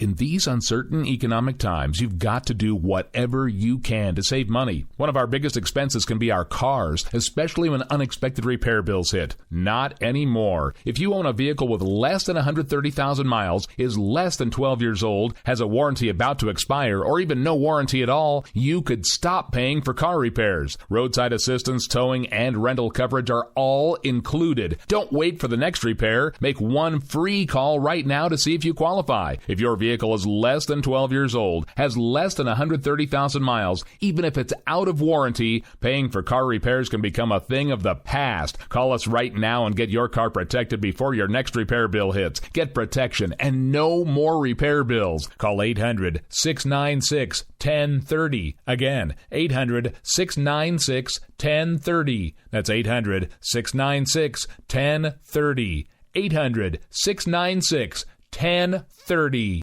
In these uncertain economic times, you've got to do whatever you can to save money. One of our biggest expenses can be our cars, especially when unexpected repair bills hit. Not anymore. If you own a vehicle with less than 130,000 miles, is less than 12 years old, has a warranty about to expire, or even no warranty at all, you could stop paying for car repairs. Roadside assistance, towing, and rental coverage are all included. Don't wait for the next repair. Make one free call right now to see if you qualify. If your vehicle is less than 12 years old, has less than 130,000 miles, even if it's out of warranty, paying for car repairs can become a thing of the past. Call us right now and get your car protected before your next repair bill hits. Get protection and no more repair bills. Call 800-696-1030. Again, 800-696-1030. That's 800-696-1030. 800-696-1030.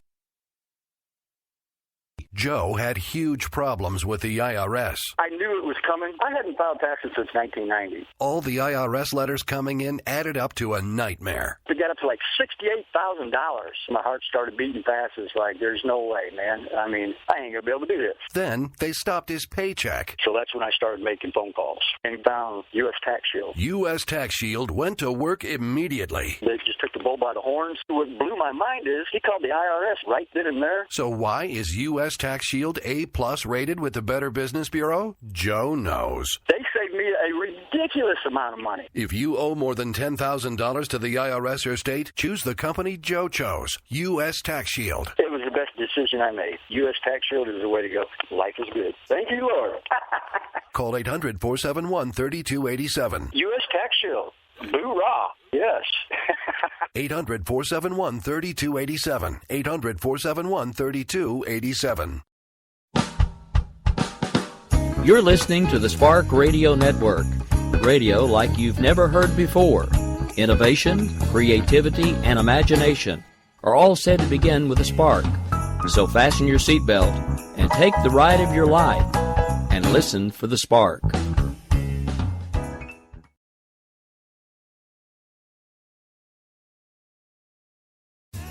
Joe had huge problems with the IRS. I knew it was coming. I hadn't filed taxes since 1990. All the IRS letters coming in added up to a nightmare. It got up to like $68,000. My heart started beating fast. It's like, there's no way, man. I mean, I ain't going to be able to do this. Then they stopped his paycheck. So that's when I started making phone calls and found U.S. Tax Shield. U.S. Tax Shield went to work immediately. They just took the bull by the horns. What blew my mind is he called the IRS right then and there. So why is U.S. Tax Shield A+ rated with the Better Business Bureau? Joe knows. They saved me a ridiculous amount of money. If you owe more than $10,000 to the IRS or state, choose the company Joe chose, U.S. Tax Shield. It was the best decision I made. U.S. Tax Shield is the way to go. Life is good. Thank you, Lord. Call 800-471-3287. U.S. Tax Shield. Boo-rah. Yes. 800-471-3287. 800-471-3287. You're listening to the Spark Radio Network. Radio like you've never heard before. Innovation, creativity, and imagination are all said to begin with a spark. So fasten your seatbelt and take the ride of your life and listen for the spark.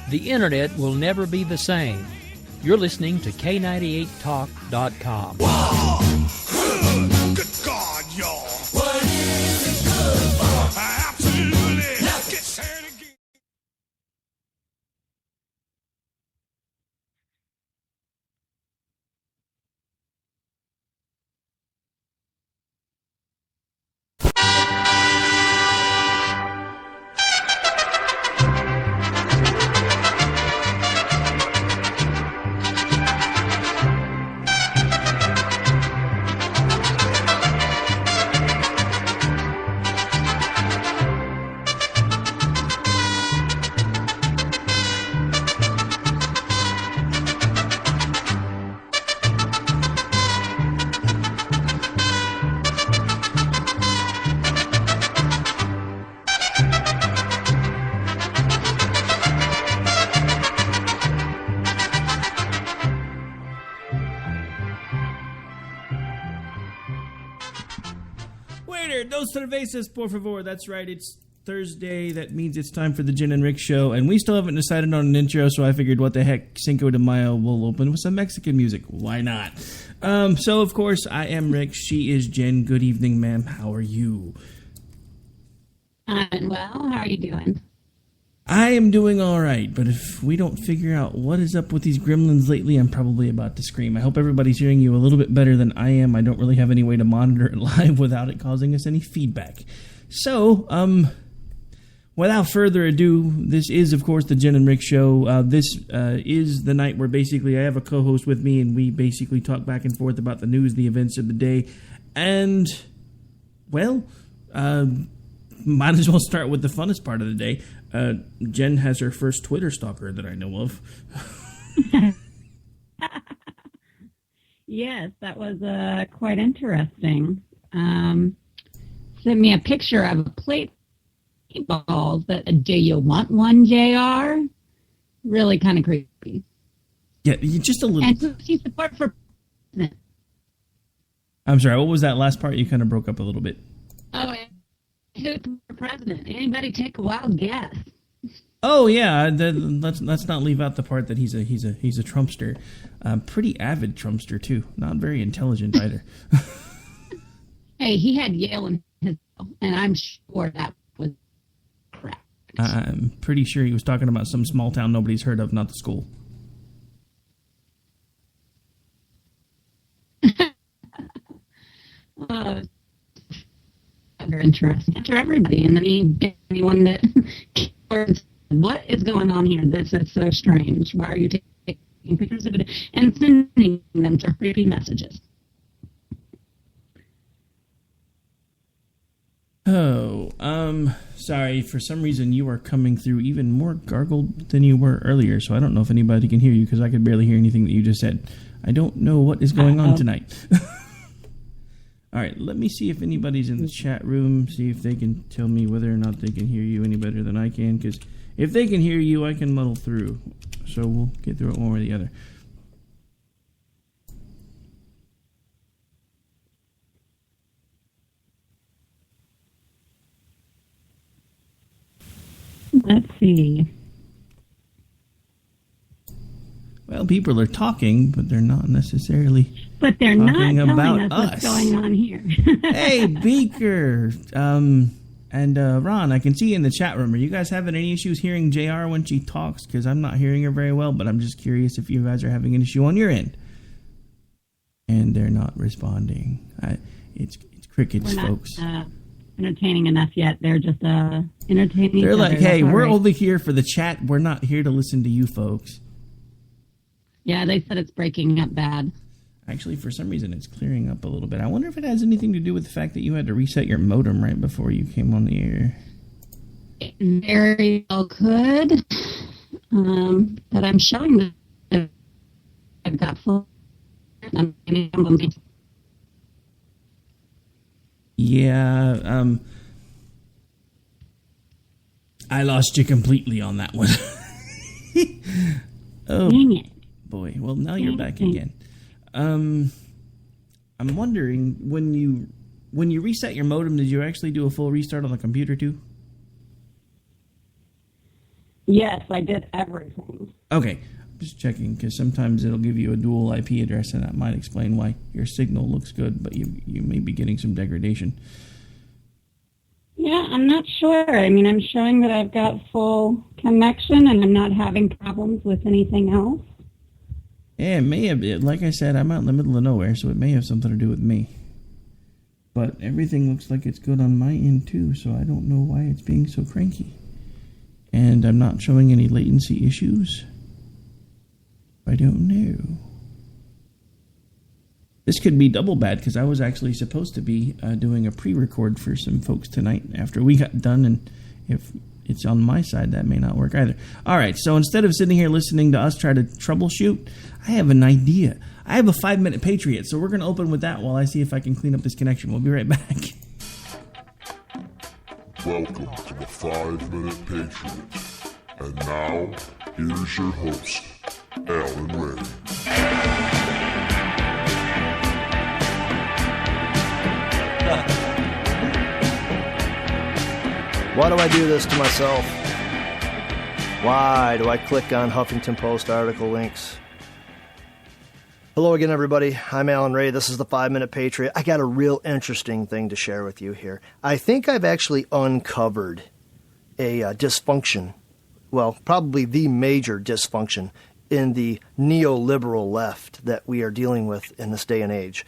The internet will never be the same. You're listening to K98Talk.com. Whoa! Good God, y'all. What is it good for? Absolutely. Let's get set again. Dos cervezas, por favor. That's right. It's Thursday. That means it's time for the Jen and Rick show. And we still haven't decided on an intro, so I figured, what the heck, Cinco de Mayo will open with some Mexican music. Why not? So, of course, I am Rick. She is Jen. Good evening, ma'am. How are you? I'm well. How are you doing? I am doing all right, but if we don't figure out what is up with these gremlins lately, I'm probably about to scream. I hope everybody's hearing you a little bit better than I am. I don't really have any way to monitor it live without it causing us any feedback. So, without further ado, this is, of course, the Jen and Rick show. This is the night where basically I have a co-host with me, and we basically talk back and forth about the news, the events of the day, and, well, might as well start with the funnest part of the day. Jen has her first Twitter stalker that I know of. Yes, that was quite interesting. Sent me a picture of a plate of balls. That do you want one, JR? Really kind of creepy. Yeah, just a little. And so she support for president. I'm sorry, what was that last part? You kind of broke up a little bit. Oh, who's for president? Anybody take a wild guess? Oh yeah, let's not leave out the part that he's a Trumpster, pretty avid Trumpster too. Not very intelligent either. Hey, he had Yale in his, and I'm sure that was correct. I'm pretty sure he was talking about some small town nobody's heard of, not the school. Very interesting for everybody, and then he anyone that what is going on here? This is so strange. Why are you taking pictures of it and sending them to creepy messages? Oh, sorry. For some reason, you are coming through even more gargled than you were earlier, so I don't know if anybody can hear you because I could barely hear anything that you just said. I don't know what is going on tonight. All right, let me see if anybody's in the chat room, see if they can tell me whether or not they can hear you any better than I can, because if they can hear you, I can muddle through. So we'll get through it one way or the other. Let's see. Well, people are talking, but they're not necessarily But they're not talking telling about us what's going on here. Hey, Beaker, and Ron, I can see you in the chat room. Are you guys having any issues hearing JR when she talks? Because I'm not hearing her very well, but I'm just curious if you guys are having an issue on your end. And they're not responding. It's crickets, We're not, folks. Entertaining enough yet. They're just entertaining. They're each like, other. hey, That's we're all right. only here for the chat. We're not here to listen to you folks. Yeah, they said it's breaking up bad. Actually, for some reason, it's clearing up a little bit. I wonder if it has anything to do with the fact that you had to reset your modem right before you came on the air. It very well could. But I'm showing that I've got full. Yeah, I lost you completely on that one. Oh, Dang it. boy. Well, now you're back again. I'm wondering, when you reset your modem, did you actually do a full restart on the computer too? Yes, I did everything. Okay, just checking, because sometimes it'll give you a dual IP address, and that might explain why your signal looks good, but you may be getting some degradation. Yeah, I'm not sure. I mean, I'm showing that I've got full connection, and I'm not having problems with anything else. Yeah, it may have, like I said, I'm out in the middle of nowhere, so it may have something to do with me. But everything looks like it's good on my end, too, so I don't know why it's being so cranky. And I'm not showing any latency issues. I don't know. This could be double bad, because I was actually supposed to be doing a pre-record for some folks tonight after we got done, and if it's on my side, that may not work either. All right, so instead of sitting here listening to us try to troubleshoot, I have an idea. I have a 5-minute Patriot, so we're going to open with that while I see if I can clean up this connection. We'll be right back. Welcome to the 5-Minute Patriot. And now, here's your host, Alan Ray. Why do I do this to myself? Why do I click on Huffington Post article links? Hello again, everybody. I'm Alan Ray. This is the 5-Minute Patriot. I got a real interesting thing to share with you here. I think I've actually uncovered a dysfunction, well, probably the major dysfunction in the neoliberal left that we are dealing with in this day and age.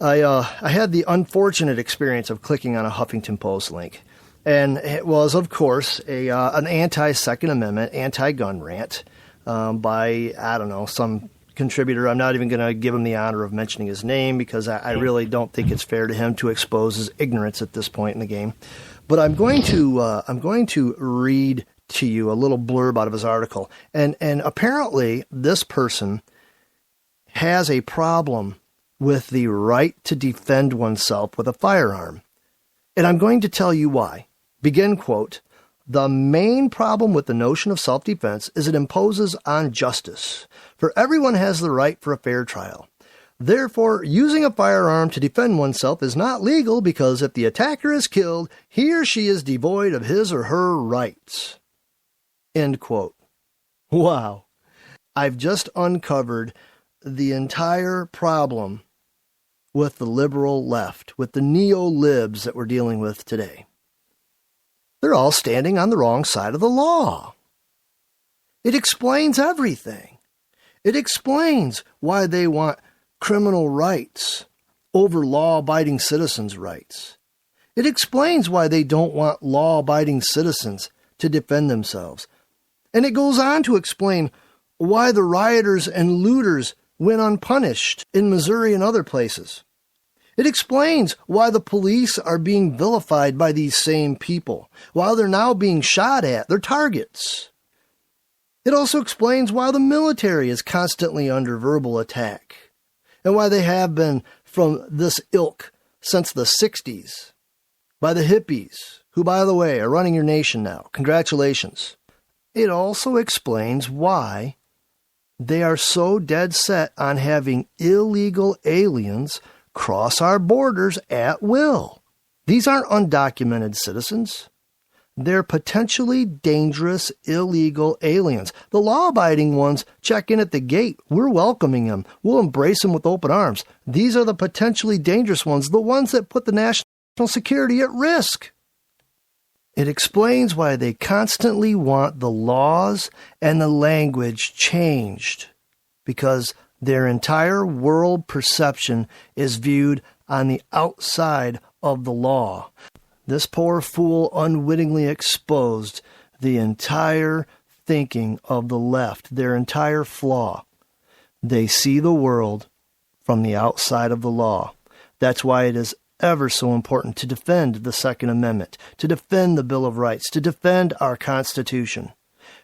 I had the unfortunate experience of clicking on a Huffington Post link. And it was, of course, an anti-Second Amendment, anti-gun rant by, I don't know, some contributor. I'm not even going to give him the honor of mentioning his name because I really don't think it's fair to him to expose his ignorance at this point in the game. But I'm going to read to you a little blurb out of his article. And apparently this person has a problem with the right to defend oneself with a firearm. And I'm going to tell you why. Begin quote, "The main problem with the notion of self-defense is it imposes on justice, for everyone has the right for a fair trial. Therefore, using a firearm to defend oneself is not legal because if the attacker is killed, he or she is devoid of his or her rights." End quote. Wow. I've just uncovered the entire problem with the liberal left, with the neo-libs that we're dealing with today. They're all standing on the wrong side of the law. It explains everything. It explains why they want criminal rights over law-abiding citizens' rights. It explains why they don't want law-abiding citizens to defend themselves. And it goes on to explain why the rioters and looters went unpunished in Missouri and other places. It explains why the police are being vilified by these same people, while they're now being shot at. They're targets. It also explains why the military is constantly under verbal attack, and why they have been from this ilk since the 60s, by the hippies, who, by the way, are running your nation now. Congratulations. It also explains why they are so dead set on having illegal aliens cross our borders at will. These aren't undocumented citizens. They're potentially dangerous, illegal aliens. The law-abiding ones check in at the gate. We're welcoming them. We'll embrace them with open arms. These are the potentially dangerous ones, the ones that put the national security at risk. It explains why they constantly want the laws and the language changed, because their entire world perception is viewed on the outside of the law. This poor fool unwittingly exposed the entire thinking of the left, their entire flaw. They see the world from the outside of the law. That's why it is ever so important to defend the Second Amendment, to defend the Bill of Rights, to defend our Constitution.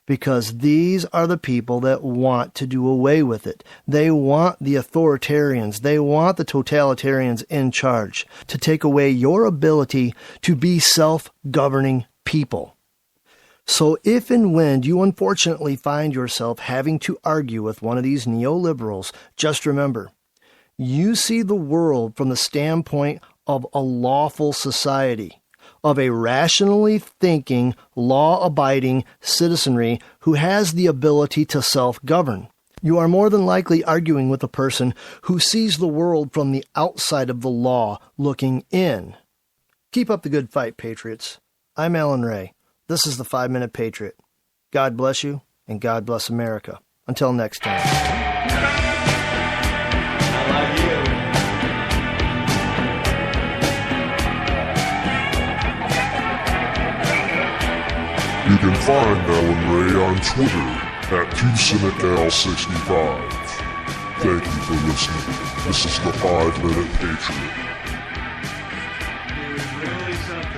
Because these are the people that want to do away with it. They want the authoritarians, they want the totalitarians in charge to take away your ability to be self-governing people. So if and when you unfortunately find yourself having to argue with one of these neoliberals, just remember, you see the world from the standpoint of a lawful society, of a rationally thinking, law-abiding citizenry who has the ability to self-govern. You are more than likely arguing with a person who sees the world from the outside of the law looking in. Keep up the good fight, Patriots. I'm Alan Ray. This is the 5-Minute Patriot. God bless you, and God bless America. Until next time. You can find Alan Ray on Twitter at 2CynicAl65. Thank you for listening. This is the 5-Minute Patriot. Really something.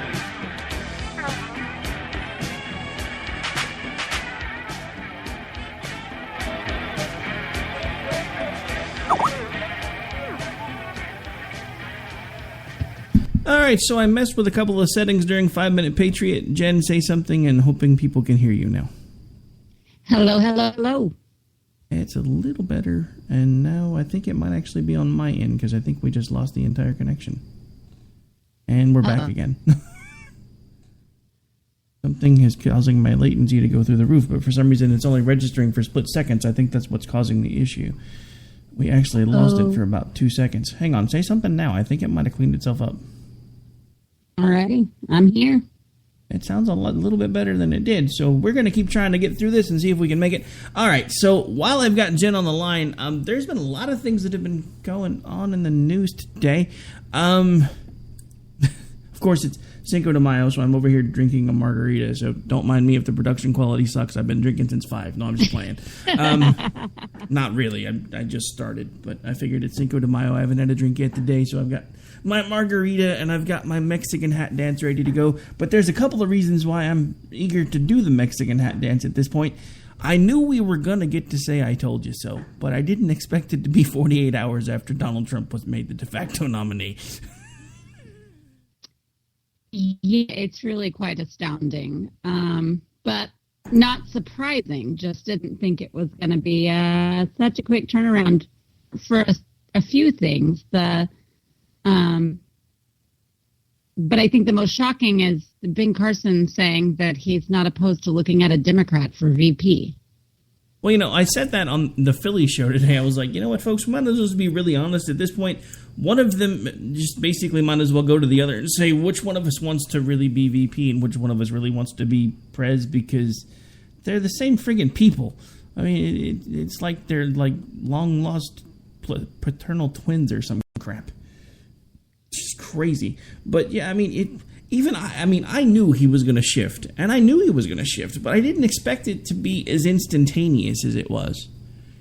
All right, so I messed with a couple of settings during 5-Minute Patriot. Jen, say something, and hoping people can hear you now. Hello, hello, hello. It's a little better, and now I think it might actually be on my end, because I think we just lost the entire connection. And we're back again. Something is causing my latency to go through the roof, but for some reason it's only registering for split seconds. I think that's what's causing the issue. We actually lost it for about 2 seconds. Hang on, say something now. I think it might have cleaned itself up. Alrighty, I'm here. It sounds a little bit better than it did, so we're going to keep trying to get through this and see if we can make it. All right, so while I've got Jen on the line, there's been a lot of things that have been going on in the news today. Of course, it's Cinco de Mayo, so I'm over here drinking a margarita, so don't mind me if the production quality sucks. I've been drinking since 5. No, I'm just playing. Not really. I just started, but I figured it's Cinco de Mayo. I haven't had a drink yet today, so I've got my margarita and I've got my Mexican hat dance ready to go. But there's a couple of reasons why I'm eager to do the Mexican hat dance at this point. I knew we were going to get to say I told you so, but I didn't expect it to be 48 hours after Donald Trump was made the de facto nominee. Yeah, it's really quite astounding, but not surprising. Just didn't think it was going to be such a quick turnaround for a few things. But I think the most shocking is Ben Carson saying that he's not opposed to looking at a Democrat for VP. Well, I said that on the Philly show today. I was like, you know what, folks, we might as well be really honest at this point. One of them just basically might as well go to the other and say which one of us wants to really be VP and which one of us really wants to be Prez, because they're the same friggin' people. I mean, it's like they're like long-lost paternal twins or some crap. It's just crazy. But, yeah, I mean, I knew he was going to shift, and I knew he was going to shift, but I didn't expect it to be as instantaneous as it was.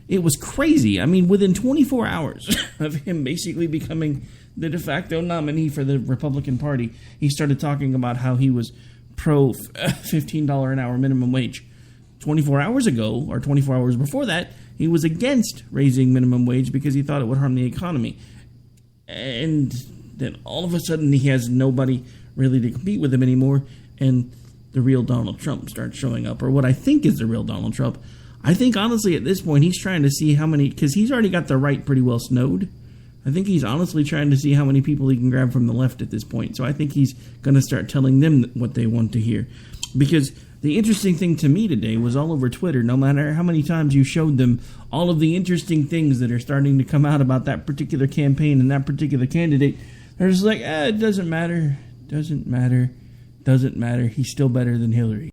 It was crazy. I mean, within 24 hours of him basically becoming the de facto nominee for the Republican Party, he started talking about how he was pro $15 an hour minimum wage. 24 hours ago, or 24 hours before that, he was against raising minimum wage because he thought it would harm the economy. And then all of a sudden he has nobody really to compete with him anymore, and the real Donald Trump starts showing up, or what I think is the real Donald Trump. I think, honestly, at this point, he's trying to see how many, because he's already got the right pretty well snowed. I think he's honestly trying to see how many people he can grab from the left at this point. So I think he's going to start telling them what they want to hear. Because the interesting thing to me today was all over Twitter, no matter how many times you showed them all of the interesting things that are starting to come out about that particular campaign and that particular candidate, they're just like, it doesn't matter. Doesn't matter. He's still better than Hillary.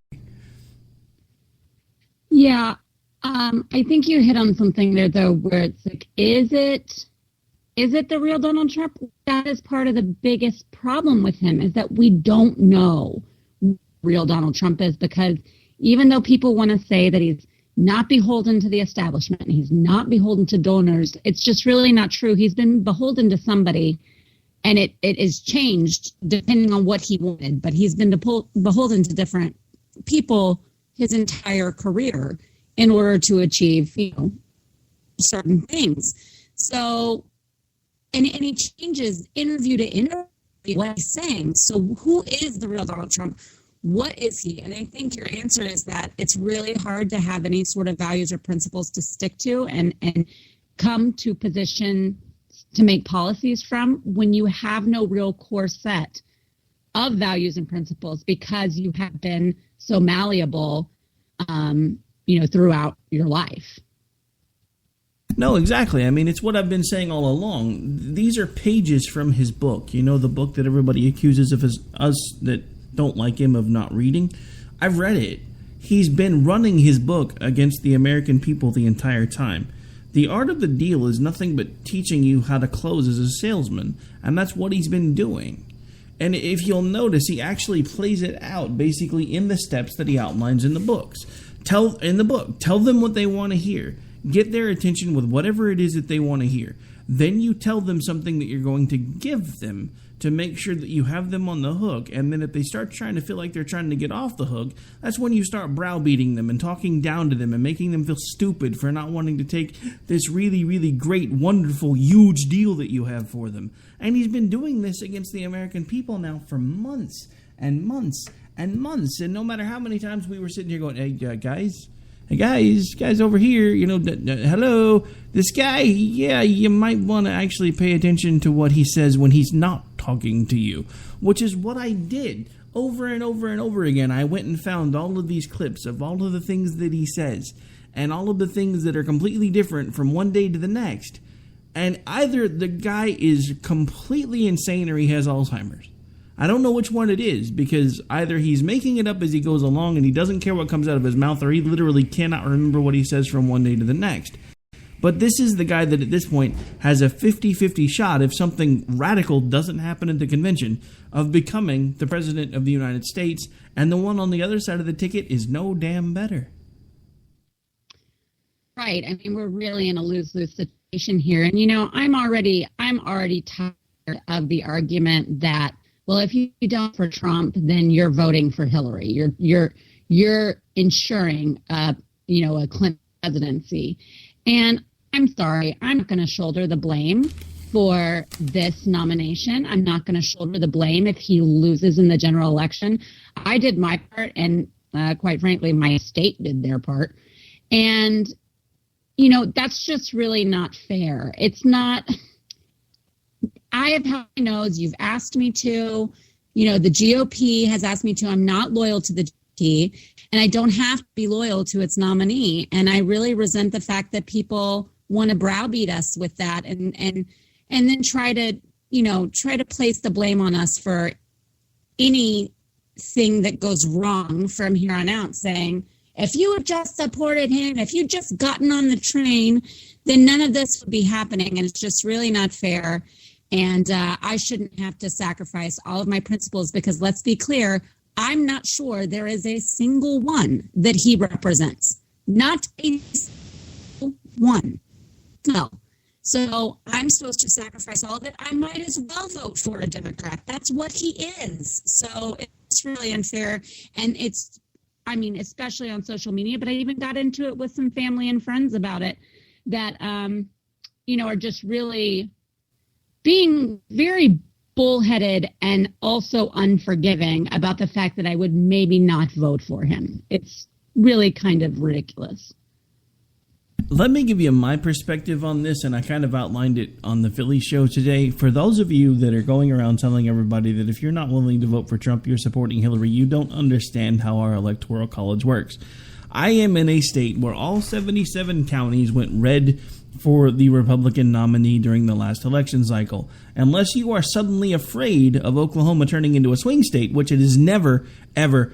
Yeah. I think you hit on something there, though, where it's like, is it the real Donald Trump? That is part of the biggest problem with him, is that we don't know who real Donald Trump is, because even though people want to say that he's not beholden to the establishment, and he's not beholden to donors, it's just really not true. He's been beholden to somebody, and it is changed depending on what he wanted. But he's been beholden to different people his entire career in order to achieve, certain things. So, and he changes interview to interview what he's saying. So who is the real Donald Trump? What is he? And I think your answer is that it's really hard to have any sort of values or principles to stick to and come to position to make policies from when you have no real core set of values and principles, because you have been so malleable, throughout your life. No, exactly. I mean, it's what I've been saying all along. These are pages from his book. The book that everybody accuses of us that don't like him of not reading. I've read it. He's been running his book against the American people the entire time. The art of the deal is nothing but teaching you how to close as a salesman, and that's what he's been doing. And if you'll notice, he actually plays it out basically in the steps that he outlines in the books. Tell them what they want to hear. Get their attention with whatever it is that they want to hear. Then you tell them something that you're going to give them to make sure that you have them on the hook. And then if they start trying to feel like they're trying to get off the hook, that's when you start browbeating them and talking down to them and making them feel stupid for not wanting to take this really, really great, wonderful, huge deal that you have for them. And he's been doing this against the American people now for months and months and months. And no matter how many times we were sitting here going, hey, guys over here, hello, this guy, yeah, you might want to actually pay attention to what he says when he's not talking to you, which is what I did over and over and over again. I went and found all of these clips of all of the things that he says and all of the things that are completely different from one day to the next. And either the guy is completely insane or he has Alzheimer's. I don't know which one it is, because either he's making it up as he goes along and he doesn't care what comes out of his mouth, or he literally cannot remember what he says from one day to the next. But this is the guy that at this point has a 50-50 shot, if something radical doesn't happen at the convention, of becoming the president of the United States, and the one on the other side of the ticket is no damn better. Right. I mean, we're really in a lose-lose situation here. And, I'm already tired of the argument that, well, if you don't for Trump, then you're voting for Hillary. You're ensuring, a Clinton presidency. And I'm sorry, I'm not going to shoulder the blame for this nomination. I'm not going to shoulder the blame if he loses in the general election. I did my part, and quite frankly, my state did their part. And, that's just really not fair. It's not. I have held my nose. You've asked me to. The GOP has asked me to. I'm not loyal to the GOP, and I don't have to be loyal to its nominee. And I really resent the fact that people want to browbeat us with that and then try to place the blame on us for anything that goes wrong from here on out, saying, if you had just supported him, if you'd just gotten on the train, then none of this would be happening. And it's just really not fair. And I shouldn't have to sacrifice all of my principles because, let's be clear, I'm not sure there is a single one that he represents. Not a single one. No. So I'm supposed to sacrifice all of it. I might as well vote for a Democrat. That's what he is. So it's really unfair. And especially on social media, but I even got into it with some family and friends about it that, are just really being very bullheaded and also unforgiving about the fact that I would maybe not vote for him. It's really kind of ridiculous. Let me give you my perspective on this, and I kind of outlined it on the Philly show today. For those of you that are going around telling everybody that if you're not willing to vote for Trump, you're supporting Hillary, you don't understand how our electoral college works. I am in a state where all 77 counties went red for the Republican nominee during the last election cycle. Unless you are suddenly afraid of Oklahoma turning into a swing state, which it has never, ever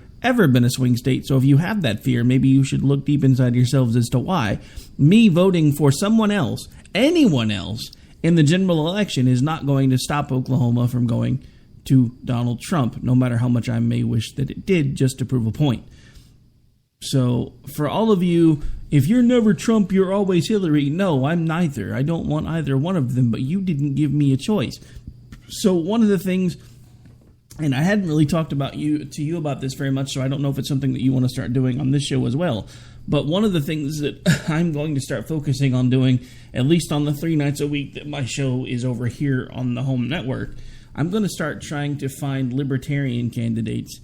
been a swing state. So if you have that fear, maybe you should look deep inside yourselves as to why. Me voting for someone else, anyone else, in the general election is not going to stop Oklahoma from going to Donald Trump, no matter how much I may wish that it did, just to prove a point. So for all of you, if you're never Trump, you're always Hillary. No, I'm neither. I don't want either one of them, but you didn't give me a choice. So one of the things, and I hadn't really talked to you about this very much, so I don't know if it's something that you want to start doing on this show as well. But one of the things that I'm going to start focusing on doing, at least on the 3 nights a week that my show is over here on the home network, I'm going to start trying to find libertarian candidates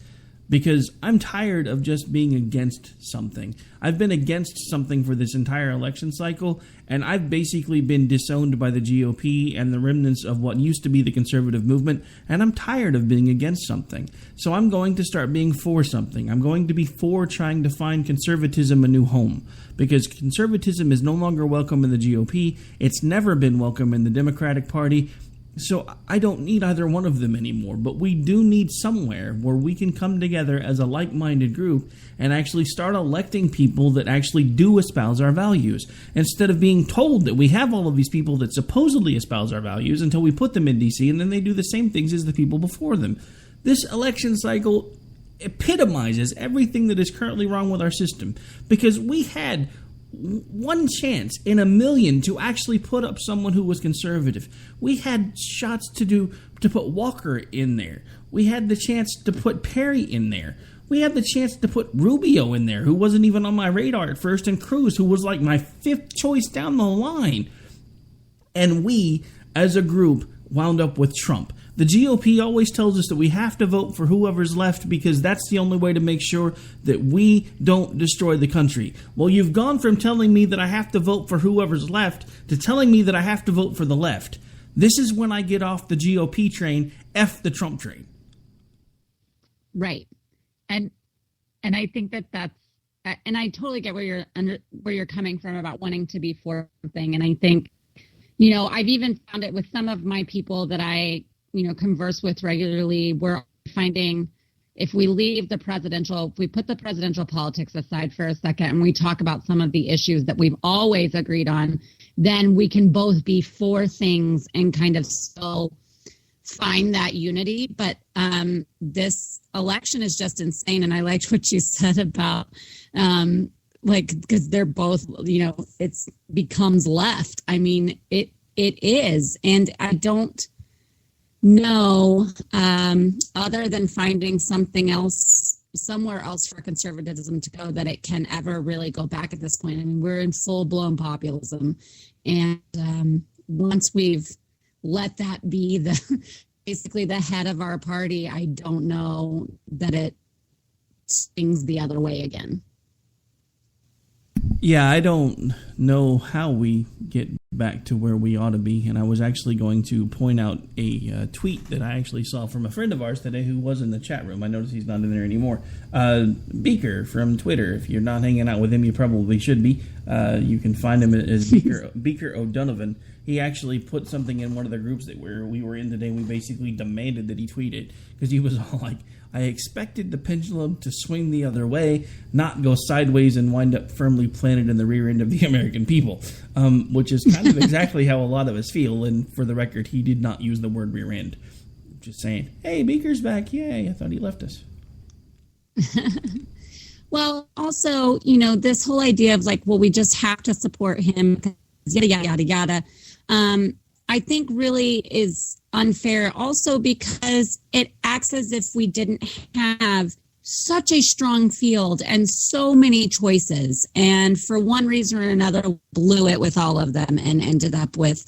because I'm tired of just being against something. I've been against something for this entire election cycle, and I've basically been disowned by the GOP and the remnants of what used to be the conservative movement, and I'm tired of being against something. So I'm going to start being for something. I'm going to be for trying to find conservatism a new home, because conservatism is no longer welcome in the GOP. It's never been welcome in the Democratic Party. So I don't need either one of them anymore, but we do need somewhere where we can come together as a like-minded group and actually start electing people that actually do espouse our values, instead of being told that we have all of these people that supposedly espouse our values until we put them in D.C. and then they do the same things as the people before them. This election cycle epitomizes everything that is currently wrong with our system, because we had one chance in a million to actually put up someone who was conservative. We had shots to put Walker in there. We had the chance to put Perry in there. We had the chance to put Rubio in there, who wasn't even on my radar at first, and Cruz, who was like my 5th choice down the line. And we, as a group, wound up with Trump. The GOP always tells us that we have to vote for whoever's left because that's the only way to make sure that we don't destroy the country. Well, you've gone from telling me that I have to vote for whoever's left to telling me that I have to vote for the left. This is when I get off the GOP train, F the Trump train. Right. And I think that's, and I totally get where you're coming from about wanting to be for something. And I think, I've even found it with some of my people that I, converse with regularly. We're finding if we put the presidential politics aside for a second and we talk about some of the issues that we've always agreed on, then we can both be for things and kind of still find that unity. But this election is just insane. And I liked what you said about because they're both, it becomes left. I mean, it is. And I don't know, other than finding something else, somewhere else for conservatism to go, that it can ever really go back at this point. I mean, we're in full-blown populism. And once we've let that be basically the head of our party, I don't know that it swings the other way again. Yeah, I don't know how we get back to where we ought to be. And I was actually going to point out a tweet that I actually saw from a friend of ours today who was in the chat room. I noticed he's not in there anymore. Beaker from Twitter. If you're not hanging out with him, you probably should be. You can find him as Beaker O'Donovan. He actually put something in one of the groups that we were in today. We basically demanded that he tweet it because he was all like, I expected the pendulum to swing the other way, not go sideways and wind up firmly planted in the rear end of the American people, which is kind of exactly how a lot of us feel. And for the record, he did not use the word rear end. Just saying, hey, Beaker's back. Yay, I thought he left us. Well, also, this whole idea of like, well, we just have to support him, yada, yada, yada, yada. I think really is unfair also because it acts as if we didn't have such a strong field and so many choices. And for one reason or another, blew it with all of them and ended up with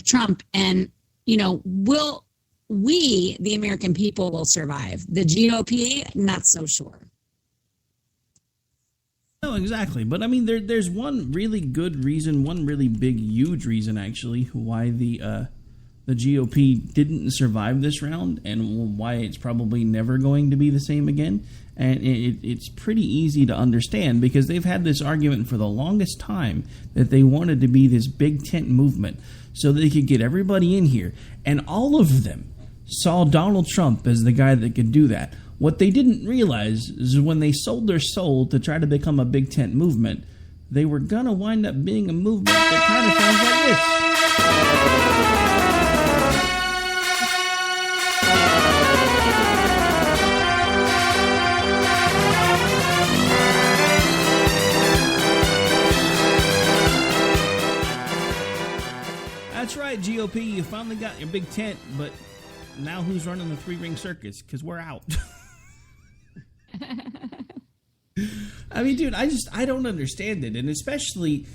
Trump. And, will we, the American people, will survive? The GOP, not so sure. No, exactly. But I mean, there's one really good reason, one really big, huge reason, actually, why the GOP didn't survive this round and why it's probably never going to be the same again. And it's pretty easy to understand because they've had this argument for the longest time that they wanted to be this big tent movement so that they could get everybody in here. And all of them saw Donald Trump as the guy that could do that. What they didn't realize is when they sold their soul to try to become a big tent movement, they were going to wind up being a movement that kind of sounds like this. That's right, GOP, you finally got your big tent, but now who's running the three-ring circus? Because we're out. I mean, dude, I don't understand it. And especially,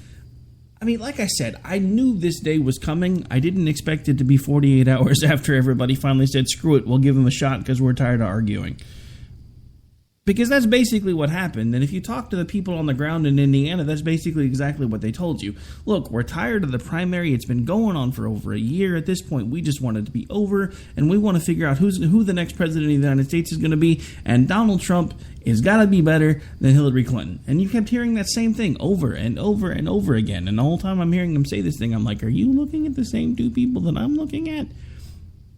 I mean, like I said, I knew this day was coming. I didn't expect it to be 48 hours after everybody finally said, screw it, we'll give him a shot because we're tired of arguing. Because that's basically what happened. And if you talk to the people on the ground in Indiana, that's basically exactly what they told you. Look, we're tired of the primary. It's been going on for over a year. At this point, we just want it to be over. And we want to figure out who the next president of the United States is going to be. And Donald Trump has got to be better than Hillary Clinton. And you kept hearing that same thing over and over and over again. And the whole time I'm hearing them say this thing, I'm like, are you looking at the same two people that I'm looking at?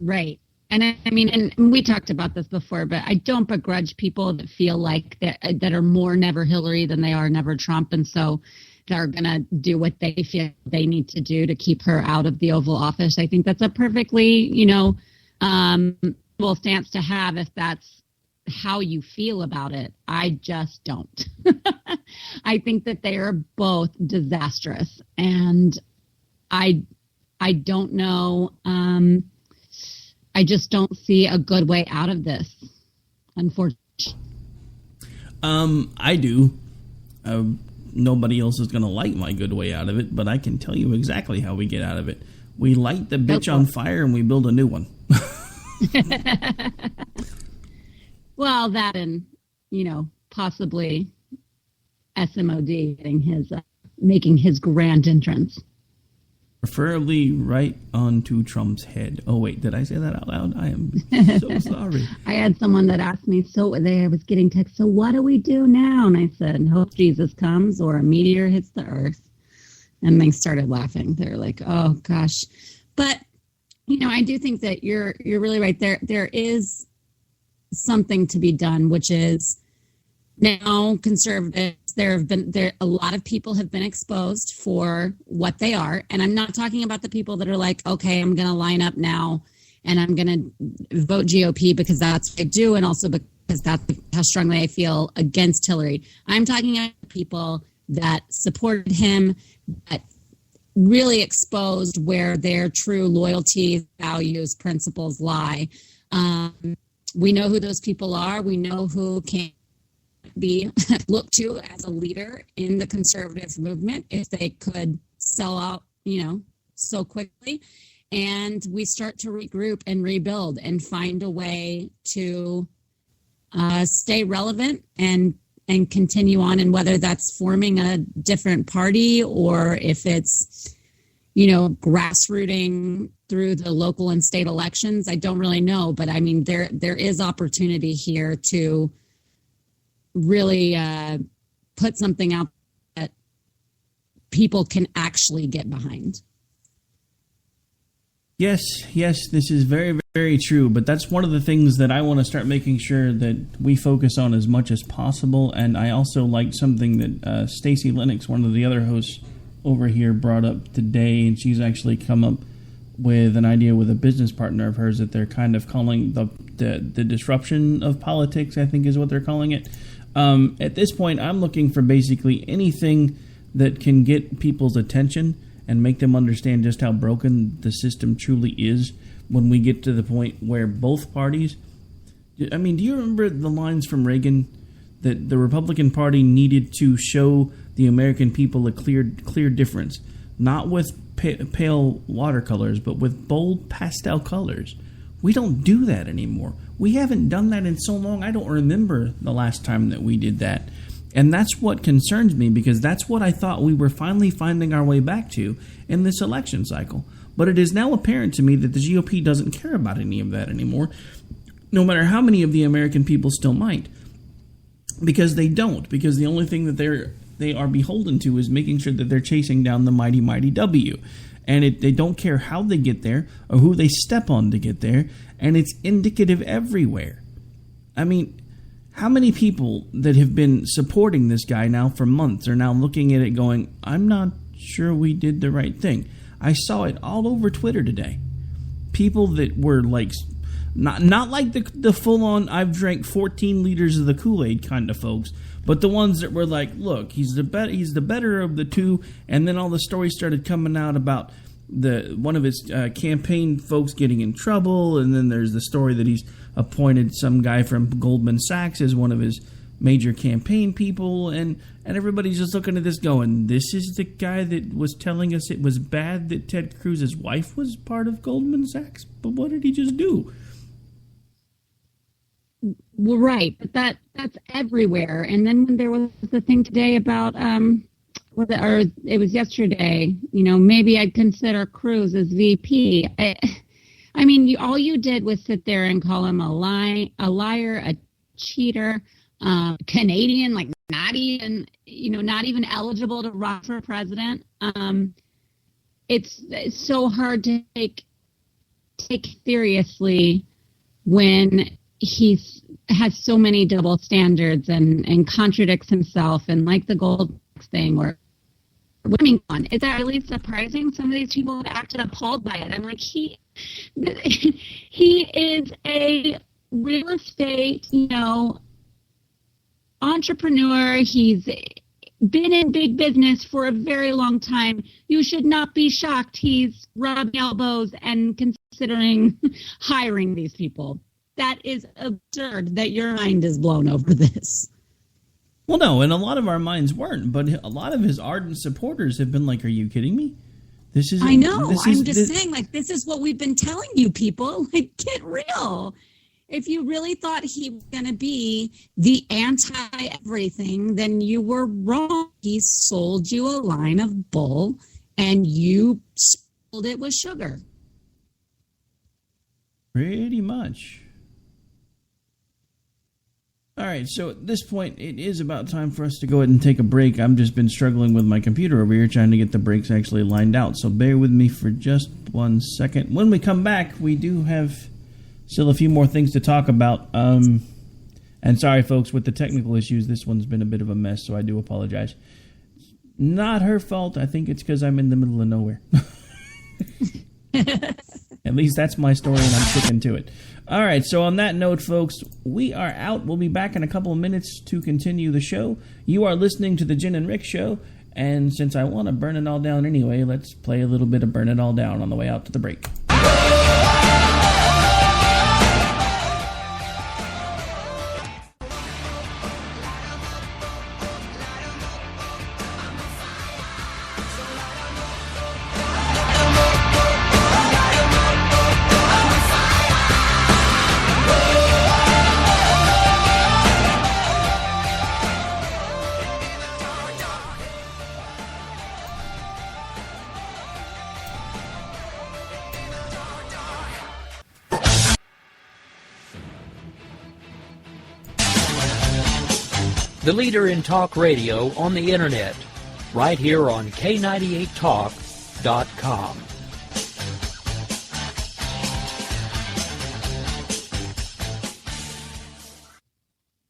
Right. And I mean, and we talked about this before, but I don't begrudge people that feel like that are more never Hillary than they are never Trump. And so they're going to do what they feel they need to do to keep her out of the Oval Office. I think that's a perfectly, stance to have if that's how you feel about it. I just don't. I think that they are both disastrous. And I don't know. I just don't see a good way out of this, unfortunately. I do. Nobody else is going to like my good way out of it, but I can tell you exactly how we get out of it. We light the bitch on fire and we build a new one. Well, that and, possibly SMOD making his grand entrance. Preferably right onto Trump's head. Oh, wait, did I say that out loud? I am so sorry. I had someone that asked me, I was getting text, so what do we do now? And I said, hope Jesus comes or a meteor hits the earth. And they started laughing. They're like, oh, gosh. But, I do think that you're really right there. There is something to be done, which is now conservatives, a lot of people have been exposed for what they are. And I'm not talking about the people that are like, okay, I'm going to line up now and I'm going to vote GOP because that's what I do. And also because that's how strongly I feel against Hillary. I'm talking about people that supported him, that really exposed where their true loyalty, values, principles lie. We know who those people are. We know who can be looked to as a leader in the conservative movement if they could sell out, so quickly. And we start to regroup and rebuild and find a way to stay relevant and continue on. And whether that's forming a different party or if it's, grassrooting through the local and state elections. I don't really know, but I mean, there is opportunity here to really put something out that people can actually get behind. Yes, this is very, very true. But that's one of the things that I want to start making sure that we focus on as much as possible. And I also like something that Stacy Lennox, one of the other hosts over here, brought up today. And she's actually come up with an idea with a business partner of hers that they're kind of calling the disruption of politics, I think is what they're calling it. At this point, I'm looking for basically anything that can get people's attention and make them understand just how broken the system truly is when we get to the point where both parties... I mean, do you remember the lines from Reagan that the Republican Party needed to show the American people a clear difference? Not with pale watercolors, but with bold pastel colors. We don't do that anymore. We haven't done that in so long. I don't remember the last time that we did that. And that's what concerns me, because that's what I thought we were finally finding our way back to in this election cycle. But it is now apparent to me that the GOP doesn't care about any of that anymore, no matter how many of the American people still might. Because they don't. Because the only thing that they are beholden to is making sure that they're chasing down the mighty, mighty W. And they don't care how they get there or who they step on to get there. And it's indicative everywhere. I mean, how many people that have been supporting this guy now for months are now looking at it going, I'm not sure we did the right thing. I saw it all over Twitter today. People that were like, not like the full-on I've drank 14 liters of the Kool-Aid kind of folks, but the ones that were like, look, he's the better of the two. And then all the stories started coming out about one of his campaign folks getting in trouble, and then there's the story that he's appointed some guy from Goldman Sachs as one of his major campaign people, and everybody's just looking at this going, this is the guy that was telling us it was bad that Ted Cruz's wife was part of Goldman Sachs, but what did he just do? Well, right, but that's everywhere. And then when there was the thing today about it was yesterday, maybe I'd consider Cruz as VP. I mean, all you did was sit there and call him a liar, a cheater, Canadian, like not even eligible to run for president. It's so hard to take seriously when he has so many double standards and contradicts himself, and like the gold thing or women on. Is that really surprising? Some of these people have acted appalled by it. I'm like, he is a real estate, entrepreneur. He's been in big business for a very long time. You should not be shocked he's rubbing elbows and considering hiring these people. That is absurd that your mind is blown over this. Well, no, and a lot of our minds weren't, but a lot of his ardent supporters have been like, are you kidding me? I know. I'm just saying, like, this is what we've been telling you people. Like, get real. If you really thought he was going to be the anti-everything, then you were wrong. He sold you a line of bull, and you spilled it with sugar. Pretty much. All right, so at this point, it is about time for us to go ahead and take a break. I've just been struggling with my computer over here trying to get the breaks actually lined out, so bear with me for just 1 second. When we come back, we do have still a few more things to talk about. And sorry, folks, with the technical issues, this one's been a bit of a mess, so I do apologize. Not her fault. I think it's because I'm in the middle of nowhere. At least that's my story, and I'm sticking to it. All right, so on that note, folks, we are out. We'll be back in a couple of minutes to continue the show. You are listening to the Jen and Rick Show, and since I want to burn it all down anyway, let's play a little bit of Burn It All Down on the way out to the break. The leader in talk radio on the Internet, right here on K98Talk.com.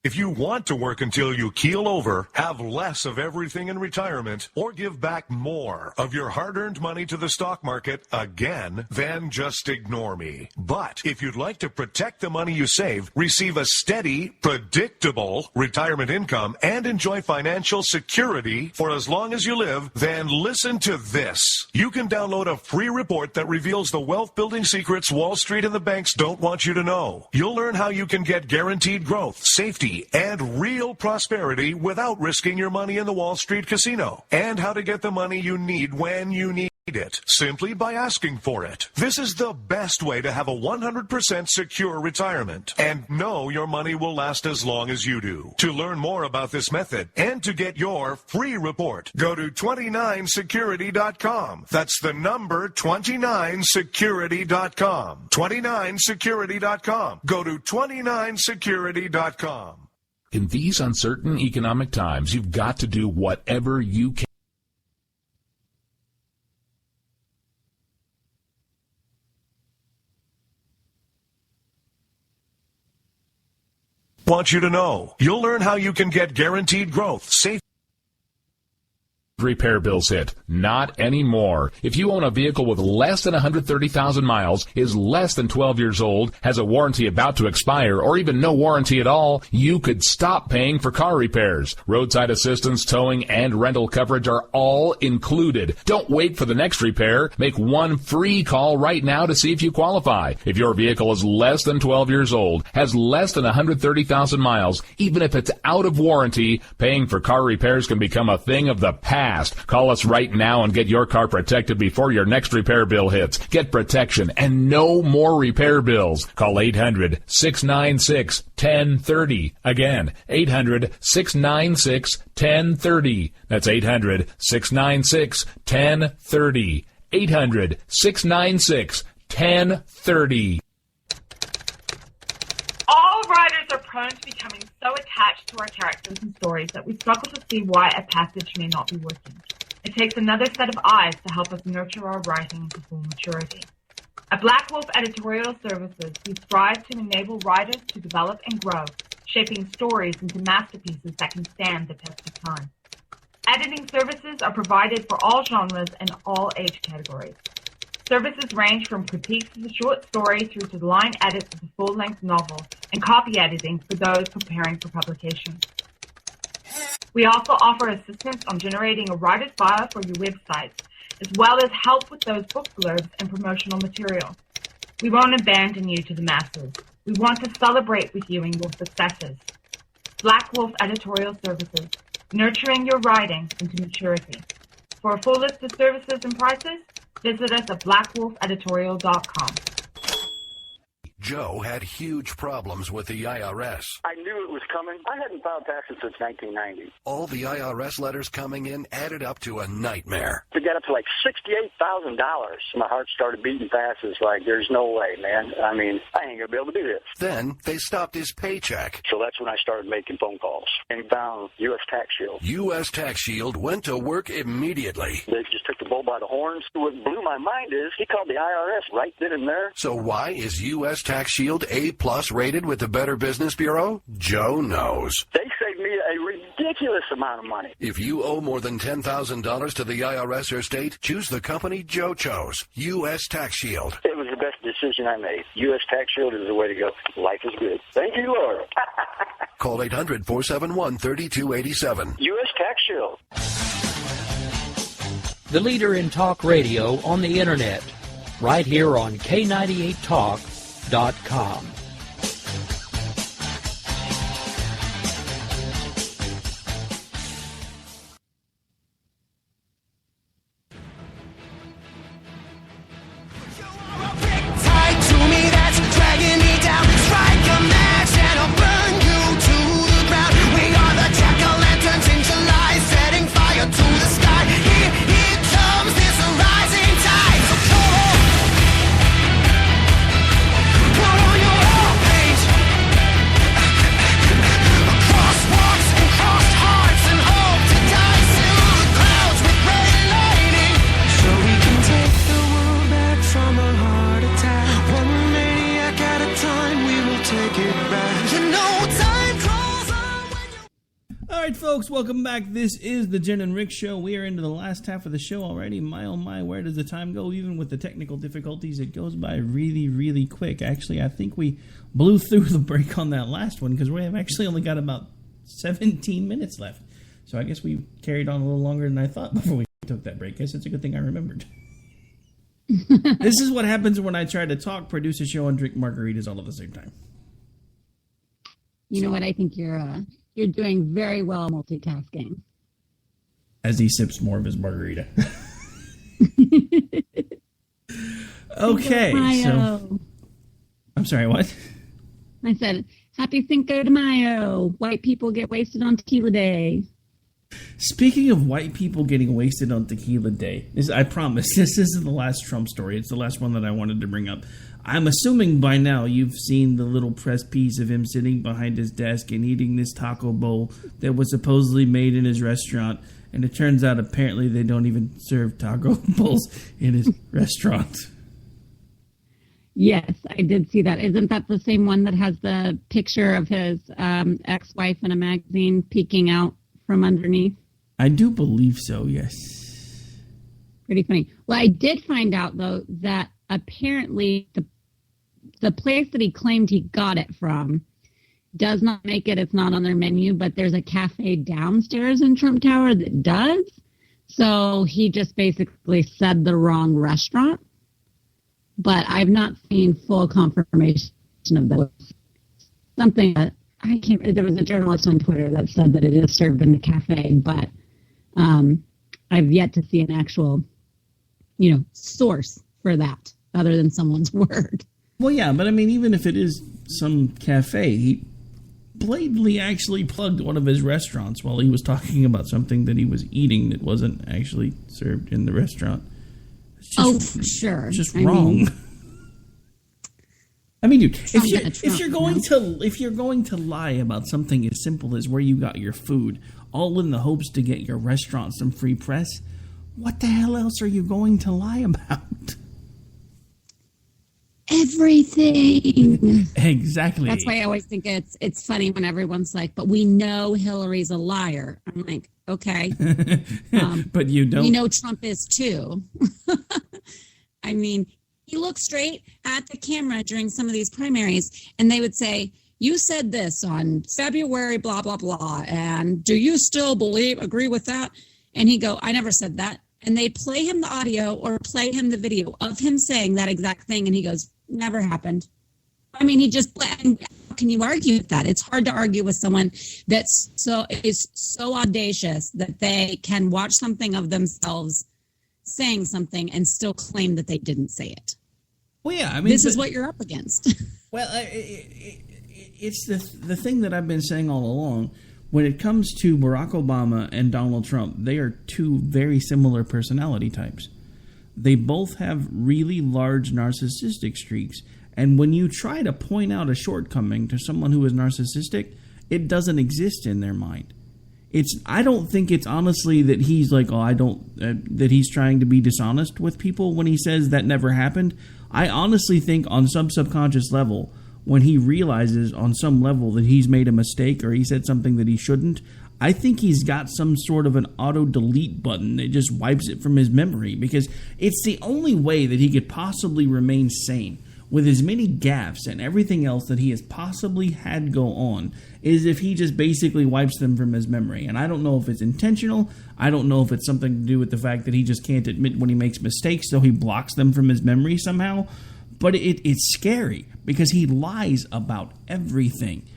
If you want to work until you keel over, have less of everything in retirement, or give back more of your hard-earned money to the stock market again, then just ignore me. But if you'd like to protect the money you save, receive a steady, predictable retirement income, and enjoy financial security for as long as you live, then listen to this. You can download a free report that reveals the wealth-building secrets Wall Street and the banks don't want you to know. You'll learn how you can get guaranteed growth, safety, and real prosperity without risking your money in the Wall Street casino, and how to get the money you need when you need it, simply by asking for it. This is the best way to have a 100% secure retirement and know your money will last as long as you do. To learn more about this method and to get your free report, go to 29security.com. That's the number 29security.com. 29security.com. Go to 29security.com. In these uncertain economic times, you've got to do whatever you can. Want you to know. You'll learn how you can get guaranteed growth, safe Repair bills hit. Not anymore. If you own a vehicle with less than 130,000 miles, is less than 12 years old, has a warranty about to expire, or even no warranty at all, you could stop paying for car repairs. Roadside assistance, towing, and rental coverage are all included. Don't wait for the next repair. Make one free call right now to see if you qualify. If your vehicle is less than 12 years old, has less than 130,000 miles, even if it's out of warranty, paying for car repairs can become a thing of the past. Call us right now and get your car protected before your next repair bill hits. Get protection and no more repair bills. Call 800-696-1030. Again, 800-696-1030. That's 800-696-1030. 800-696-1030. All writers are prone to becoming so attached to our characters and stories that we struggle to see why a passage may not be working. It takes another set of eyes to help us nurture our writing into full maturity. At Black Wolf Editorial Services, we strive to enable writers to develop and grow, shaping stories into masterpieces that can stand the test of time. Editing services are provided for all genres and all age categories. Services range from critiques of the short story through to line edits of the full-length novel and copy editing for those preparing for publication. We also offer assistance on generating a writer's bio for your websites, as well as help with those book blurbs and promotional material. We won't abandon you to the masses. We want to celebrate with you in your successes. Black Wolf Editorial Services, nurturing your writing into maturity. For a full list of services and prices, visit us at blackwolfeditorial.com. Joe had huge problems with the IRS. I knew it was coming. I hadn't filed taxes since 1990. All the IRS letters coming in added up to a nightmare. To get up to like $68,000. My heart started beating fast. It's like, there's no way, man. I mean, I ain't going to be able to do this. Then they stopped his paycheck. So that's when I started making phone calls and found U.S. Tax Shield. U.S. Tax Shield went to work immediately. They just took the bull by the horns. What blew my mind is he called the IRS right then and there. So why is U.S. Tax Shield A+ rated with the Better Business Bureau? Joe knows. They saved me a ridiculous amount of money. If you owe more than $10,000 to the IRS or state, choose the company Joe chose, U.S. Tax Shield. It was the best decision I made. U.S. Tax Shield is the way to go. Life is good. Thank you, Lord. Call 800-471-3287. U.S. Tax Shield. The leader in talk radio on the Internet, right here on K98Talk.com. Put on your folks, welcome back. This is the Jen and Rick Show. We are into the last half of the show already. My oh my, where does the time go? Even with the technical difficulties, it goes by really, really quick. Actually, I think we blew through the break on that last one because we have actually only got about 17 minutes left. So I guess we carried on a little longer than I thought before we took that break. I guess it's a good thing I remembered. This is what happens when I try to talk, produce a show, and drink margaritas all at the same time. You know what? I think you're doing very well multitasking. As he sips more of his margarita. Okay, so... I'm sorry, what? I said, Happy Cinco de Mayo. White people get wasted on Tequila Day. Speaking of white people getting wasted on Tequila Day, I promise, this isn't the last Trump story. It's the last one that I wanted to bring up. I'm assuming by now you've seen the little press piece of him sitting behind his desk and eating this taco bowl that was supposedly made in his restaurant. And it turns out apparently they don't even serve taco bowls in his restaurant. Yes, I did see that. Isn't that the same one that has the picture of his ex-wife in a magazine peeking out from underneath? I do believe so, yes. Pretty funny. Well, I did find out, though, that apparently the place that he claimed he got it from does not make it. It's not on their menu, but there's a cafe downstairs in Trump Tower that does. So he just basically said the wrong restaurant. But I've not seen full confirmation of that. Something that I can't. There was a journalist on Twitter that said that it is served in the cafe, but I've yet to see an actual, source for that other than someone's word. Well, yeah, but I mean, even if it is some cafe, he blatantly actually plugged one of his restaurants while he was talking about something that he was eating that wasn't actually served in the restaurant. For sure. It's just wrong. I mean, dude, if you're going to lie about something as simple as where you got your food, all in the hopes to get your restaurant some free press, what the hell else are you going to lie about? Everything. Exactly. That's why I always think it's funny when everyone's like, but we know Hillary's a liar. I'm like, okay. But you don't. We know Trump is too. I mean, he looked straight at the camera during some of these primaries, and they would say, you said this on February, blah, blah, blah, and do you still agree with that? And he'd go, I never said that. And they'd play him the audio or play him the video of him saying that exact thing, and he goes, never happened. I mean, how can you argue with that? It's hard to argue with someone that is so audacious that they can watch something of themselves saying something and still claim that they didn't say it. Well, yeah, I mean, this is what you're up against. Well, it's the thing that I've been saying all along. When it comes to Barack Obama and Donald Trump, they are two very similar personality types. They both have really large narcissistic streaks. And when you try to point out a shortcoming to someone who is narcissistic, it doesn't exist in their mind. I don't think it's honestly that he's like, that he's trying to be dishonest with people when he says that never happened. I honestly think on some subconscious level, when he realizes on some level that he's made a mistake or he said something that he shouldn't, I think he's got some sort of an auto-delete button that just wipes it from his memory, because it's the only way that he could possibly remain sane with as many gaffes and everything else that he has possibly had go on is if he just basically wipes them from his memory. And I don't know if it's intentional. I don't know if it's something to do with the fact that he just can't admit when he makes mistakes, so he blocks them from his memory somehow. But it's scary because he lies about everything.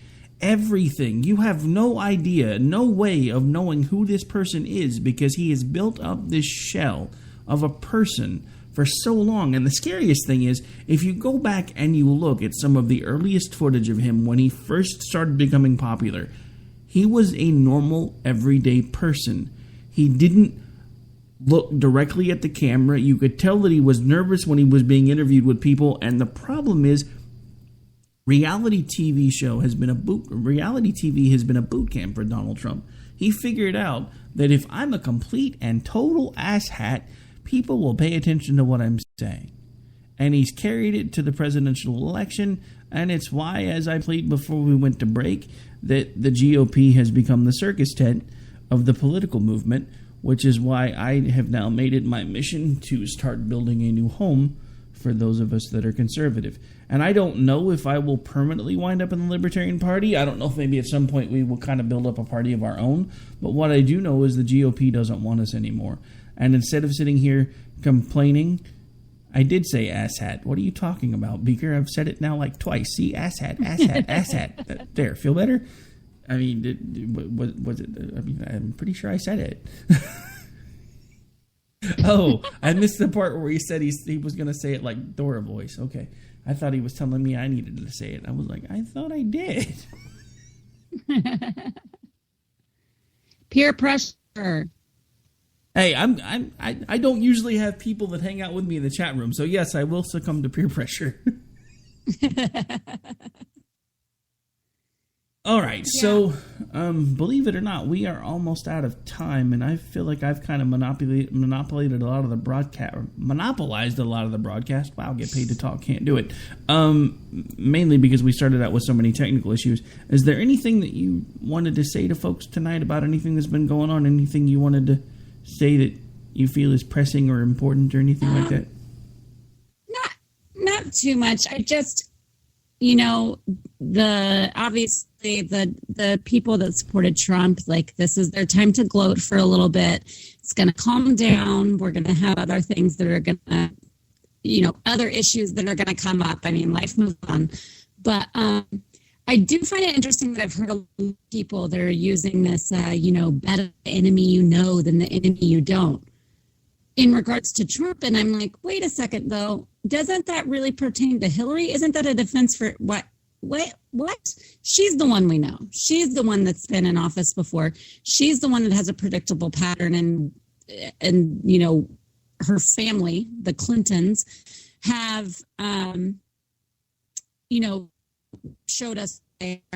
Everything. You have no idea, no way of knowing who this person is because he has built up this shell of a person for so long. And the scariest thing is, if you go back and you look at some of the earliest footage of him when he first started becoming popular, he was a normal, everyday person. He didn't look directly at the camera. You could tell that he was nervous when he was being interviewed with people. And the problem is, reality TV has been a boot camp for Donald Trump. He figured out that if I'm a complete and total asshat, people will pay attention to what I'm saying. And he's carried it to the presidential election, and it's why, as I played before we went to break, that the GOP has become the circus tent of the political movement, which is why I have now made it my mission to start building a new home for those of us that are conservative. And I don't know if I will permanently wind up in the Libertarian Party. I don't know if maybe at some point we will kind of build up a party of our own. But what I do know is the GOP doesn't want us anymore. And instead of sitting here complaining, I did say asshat. What are you talking about, Beaker? I've said it now like twice. See, asshat, asshat, asshat. There, feel better? I mean, was it? I mean, I'm pretty sure I said it. Oh, I missed the part where he said he was going to say it like Dora voice. Okay. I thought he was telling me I needed to say it. I was like, I thought I did. Peer pressure. Hey, I don't usually have people that hang out with me in the chat room, so yes, I will succumb to peer pressure. All right, so believe it or not, we are almost out of time, and I feel like I've kind of monopolized a lot of the broadcast. Wow, get paid to talk, can't do it. Mainly because we started out with so many technical issues. Is there anything that you wanted to say to folks tonight about anything that's been going on? Anything you wanted to say that you feel is pressing or important or anything like that? Not too much. I just, obviously the people that supported Trump, like, this is their time to gloat for a little bit. It's going to calm down. We're going to have other things that are going to, other issues that are going to come up. I mean, life moves on. But I do find it interesting that I've heard a lot of people that are using this, better the enemy you know than the enemy you don't, in regards to Trump. And I'm like, wait a second, though. Doesn't that really pertain to Hillary? Isn't that a defense for what? She's the one we know. She's the one that's been in office before. She's the one that has a predictable pattern, and her family, the Clintons, have showed us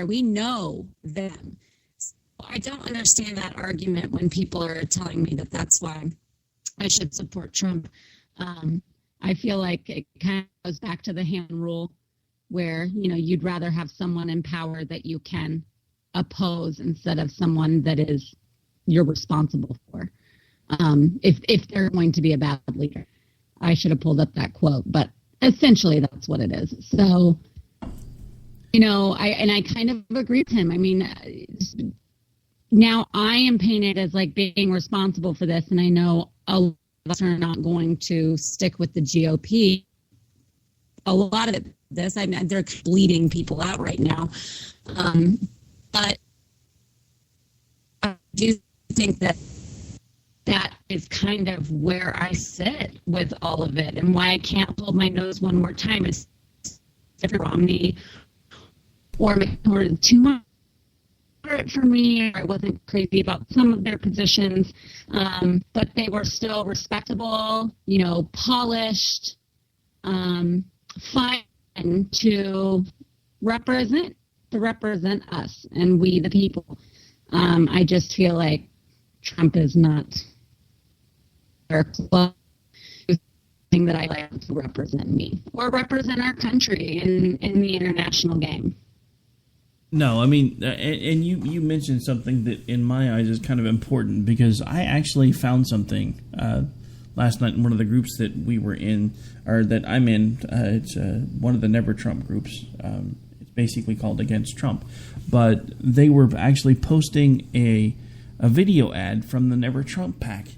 we know them. So I don't understand that argument when people are telling me that that's why I should support Trump. I feel like it kind of goes back to the hand rule, where, you'd rather have someone in power that you can oppose instead of someone that you're responsible for. If they're going to be a bad leader. I should have pulled up that quote, but essentially that's what it is. So, I kind of agree with him. I mean, now I am painted as like being responsible for this, and I know a lot of us are not going to stick with the GOP. A lot of they're bleeding people out right now. But I do think that is kind of where I sit with all of it, and why I can't hold my nose one more time is if Romney or too much for me, or I wasn't crazy about some of their positions, but they were still respectable, polished, fine to represent us and we the people. I just feel like Trump is not their club thing that I like to represent me or represent our country in the international game. No, I mean, and you mentioned something that in my eyes is kind of important, because I actually found something last night in one of the groups that we were in, or that I'm in. It's one of the Never Trump groups. It's basically called Against Trump. But they were actually posting a video ad from the Never Trump PAC.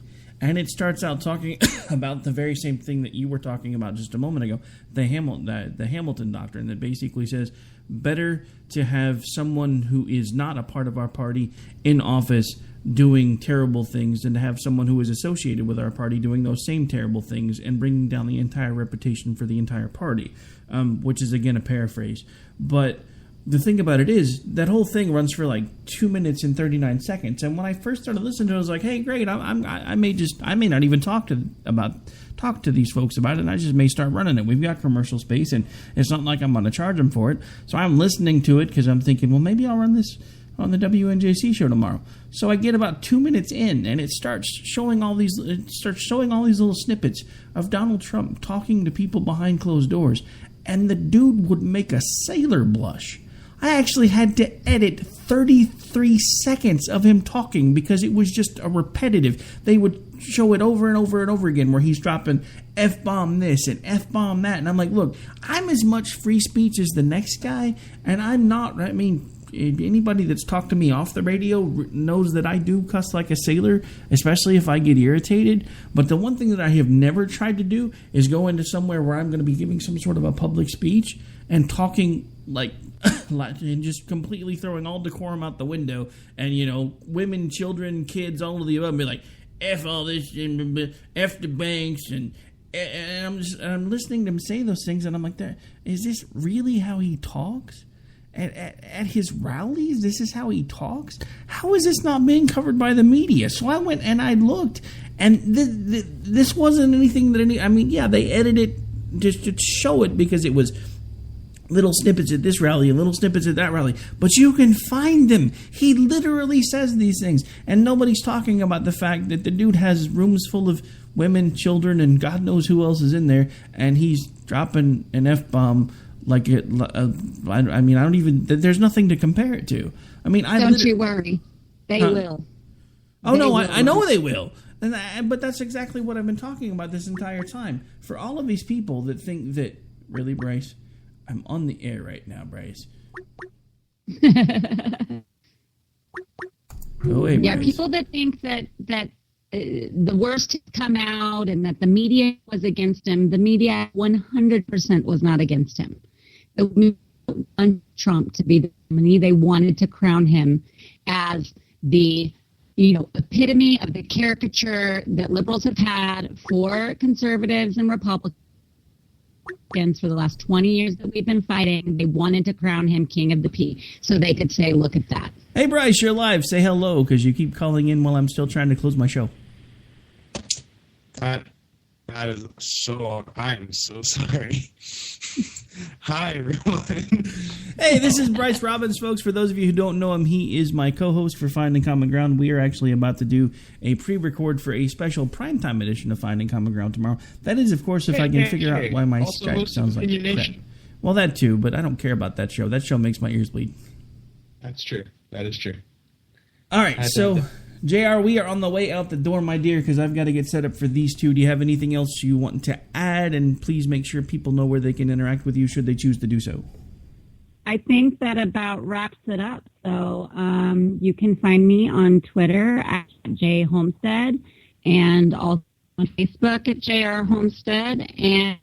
And it starts out talking about the very same thing that you were talking about just a moment ago, the Hamilton doctrine, that basically says better to have someone who is not a part of our party in office doing terrible things than to have someone who is associated with our party doing those same terrible things and bringing down the entire reputation for the entire party, which is, again, a paraphrase. But the thing about it is, that whole thing runs for like 2 minutes and 39 seconds. And when I first started listening to it, I was like, "Hey, great! I may not even talk to these folks about it. And I just may start running it. We've got commercial space, and it's not like I'm going to charge them for it. So I'm listening to it because I'm thinking, well, maybe I'll run this on the WNJC show tomorrow." So I get about 2 minutes in, and it starts showing all these little snippets of Donald Trump talking to people behind closed doors, and the dude would make a sailor blush. I actually had to edit 33 seconds of him talking because it was just a repetitive. They would show it over and over and over again where he's dropping F-bomb this and F-bomb that. And I'm like, look, I'm as much free speech as the next guy, and I'm not, I mean, anybody that's talked to me off the radio knows that I do cuss like a sailor, especially if I get irritated. But the one thing that I have never tried to do is go into somewhere where I'm going to be giving some sort of a public speech and talking like and just completely throwing all decorum out the window, and, you know, women, children, kids, all of the above, and be like, F all this, and F the banks, and I'm listening to him say those things, and I'm like, is this really how he talks? At his rallies, this is how he talks? How is this not being covered by the media? So I went and I looked, and this wasn't anything that I mean, yeah, they edited it just to show it because it was little snippets at this rally and little snippets at that rally. But you can find them. He literally says these things, and nobody's talking about the fact that the dude has rooms full of women, children, and God knows who else is in there, and he's dropping an F-bomb like it. I mean, I don't even. There's nothing to compare it to. I mean, don't you worry, they will. Oh they no, will. I know they will. But that's exactly what I've been talking about this entire time. For all of these people that think that, really, Bryce, I'm on the air right now, Bryce. Yeah, people that think that the worst had come out and that the media was against him, the media 100% was not against him. The media wanted Trump to be the nominee. They wanted to crown him as the, you know, epitome of the caricature that liberals have had for conservatives and Republicans for the last 20 years that we've been fighting. They wanted to crown him king of the P so they could say, look at that. Hey, Bryce, you're live. Say hello, because you keep calling in while I'm still trying to close my show. That is so... I'm so sorry. Hi, everyone. Hey, this is Bryce Robbins, folks. For those of you who don't know him, he is my co-host for Finding Common Ground. We are actually about to do a pre-record for a special primetime edition of Finding Common Ground tomorrow. That is, of course, if I can figure out why my Skype sounds like crap. Well, that too, but I don't care about that show. That show makes my ears bleed. That's true. That is true. All right, so... JR, we are on the way out the door, my dear, because I've got to get set up for these two. Do you have anything else you want to add? And please make sure people know where they can interact with you should they choose to do so. I think that about wraps it up. So you can find me on Twitter at J Homestead and also on Facebook at JR Homestead. And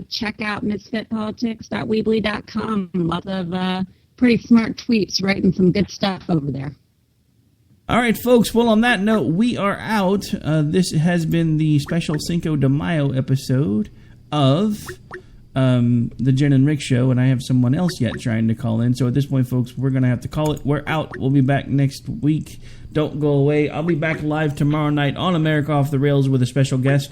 check out misfitpolitics.weebly.com. Lots of pretty smart tweets writing some good stuff over there. All right, folks. Well, on that note, we are out. This has been the special Cinco de Mayo episode of the Jen and Rick Show, and I have someone else yet trying to call in. So at this point, folks, we're going to have to call it. We're out. We'll be back next week. Don't go away. I'll be back live tomorrow night on America Off the Rails with a special guest.